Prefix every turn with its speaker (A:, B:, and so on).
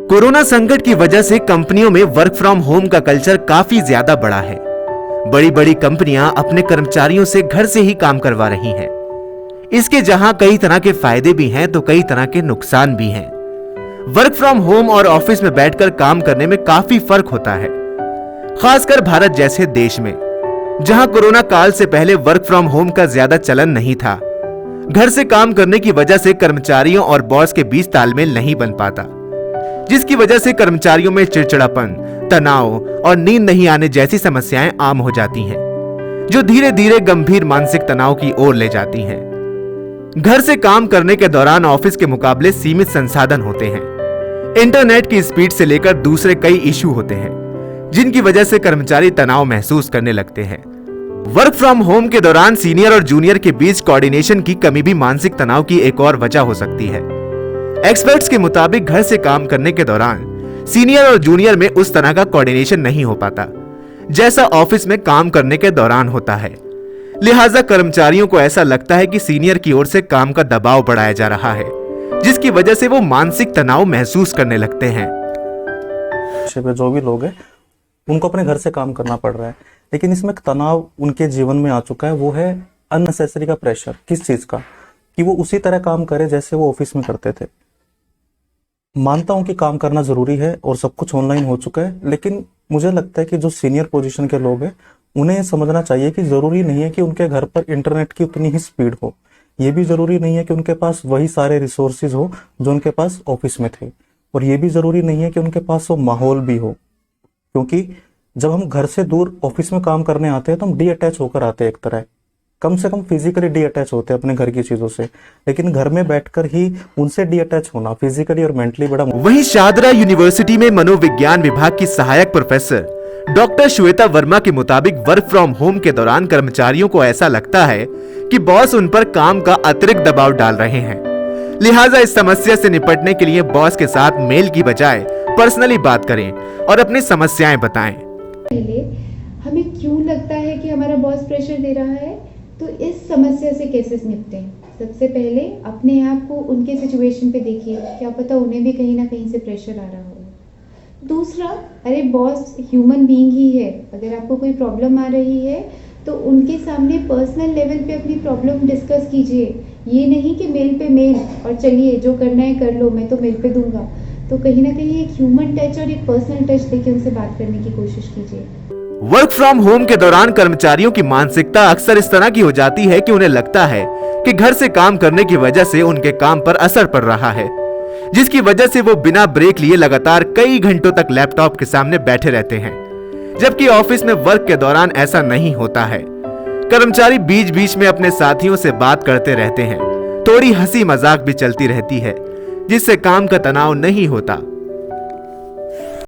A: Corona संकट की वजह से कंपनियों में वर्क फ्रॉम होम का कल्चर काफी ज्यादा बढ़ा है। बड़ी बड़ी कंपनियां अपने कर्मचारियों से घर से ही काम करवा रही हैं। इसके जहां कई तरह के फायदे भी हैं तो कई तरह के नुकसान भी हैं। वर्क फ्रॉम होम और ऑफिस में बैठकर काम करने में काफी फर्क होता है, खासकर भारत जैसे देश में जहां कोरोना काल से पहले वर्क फ्रॉम होम का ज्यादा चलन नहीं था। घर से काम करने की वजह से कर्मचारियों और बॉस के बीच तालमेल नहीं बन पाता, जिसकी वजह से कर्मचारियों में चिड़चिड़ापन, तनाव और नींद नहीं आने जैसी समस्याएं आम हो जाती हैं, जो धीरे धीरे गंभीर मानसिक तनाव की ओर ले जाती हैं। घर से काम करने के दौरान ऑफिस के मुकाबले सीमित संसाधन होते हैं। इंटरनेट की स्पीड से लेकर दूसरे कई इशू होते हैं, जिनकी वजह से कर्मचारी तनाव महसूस करने लगते हैं। वर्क फ्रॉम होम के दौरान सीनियर और जूनियर के बीच कोऑर्डिनेशन की कमी भी मानसिक तनाव की एक और वजह हो सकती है। एक्सपर्ट्स के मुताबिक घर से काम करने के दौरान सीनियर और जूनियर में उस तरह का कोऑर्डिनेशन नहीं हो पाता जैसा ऑफिस में काम करने के दौरान होता है। लिहाजा कर्मचारियों को ऐसा लगता है कि सीनियर की ओर से काम का दबाव बढ़ाया जा रहा है, जिसकी वजह से वो मानसिक तनाव महसूस करने लगते हैं।
B: जो भी लोग हैं उनको अपने घर से काम करना पड़ रहा है, लेकिन इसमें तनाव उनके जीवन में आ चुका है। वो है अननेसेसरी का प्रेशर। किस चीज का? कि वो उसी तरह काम करे जैसे वो ऑफिस में करते थे। मानता हूं कि काम करना जरूरी है और सब कुछ ऑनलाइन हो चुका है, लेकिन मुझे लगता है कि जो सीनियर पोजीशन के लोग हैं उन्हें समझना चाहिए कि जरूरी नहीं है कि उनके घर पर इंटरनेट की उतनी ही स्पीड हो। ये भी जरूरी नहीं है कि उनके पास वही सारे रिसोर्सेज हो जो उनके पास ऑफिस में थे, और ये भी जरूरी नहीं है कि उनके पास वो माहौल भी हो। क्योंकि जब हम घर से दूर ऑफिस में काम करने आते हैं तो हम डी अटैच होकर आते हैं, एक तरह कम से कम फिजिकली डी अटैच होते हैं अपने घर की चीजों से, लेकिन घर में बैठकर ही उनसे डी अटैच होना फिजिकली और मेंटली बड़ा।
A: वहीं शाहदरा यूनिवर्सिटी में मनोविज्ञान विभाग की सहायक प्रोफेसर डॉक्टर श्वेता वर्मा के मुताबिक वर्क फ्रॉम होम के दौरान कर्मचारियों को ऐसा लगता है कि बॉस उन पर काम का अतिरिक्त दबाव डाल रहे हैं। लिहाजा इस समस्या से निपटने के लिए बॉस के साथ मेल की बजाय पर्सनली बात करें और अपनी समस्याएं बताएं।
C: पहले हमें क्यों लगता है कि हमारा बॉस प्रेशर दे रहा है, तो इस समस्या से कैसे निपटें। सबसे पहले अपने आप को उनके सिचुएशन पे देखिए, क्या पता उन्हें भी कहीं ना कहीं से प्रेशर आ रहा हो। दूसरा, अरे बॉस ह्यूमन बीइंग ही है, अगर आपको कोई प्रॉब्लम आ रही है तो उनके सामने पर्सनल लेवल पे अपनी प्रॉब्लम डिस्कस कीजिए। ये नहीं कि मेल पे मेल और चलिए जो करना है कर लो, मैं तो मेल पे दूंगा। तो कहीं ना कहीं एक ह्यूमन टच और एक पर्सनल टच देके उनसे बात करने की कोशिश कीजिए।
A: वर्क फ्रॉम होम के दौरान कर्मचारियों की मानसिकता अक्सर इस तरह की हो जाती है कि उन्हें लगता है कि घर से काम करने की वजह से उनके काम पर असर पड़ रहा है, जिसकी वजह से वो बिना ब्रेक लिए लगातार कई घंटों तक लैपटॉप के सामने बैठे रहते हैं, जबकि ऑफिस में वर्क के दौरान ऐसा नहीं होता है। कर्मचारी बीच बीच में अपने साथियों से बात करते रहते हैं, थोड़ी हंसी मजाक भी चलती रहती है, जिससे काम का तनाव नहीं होता।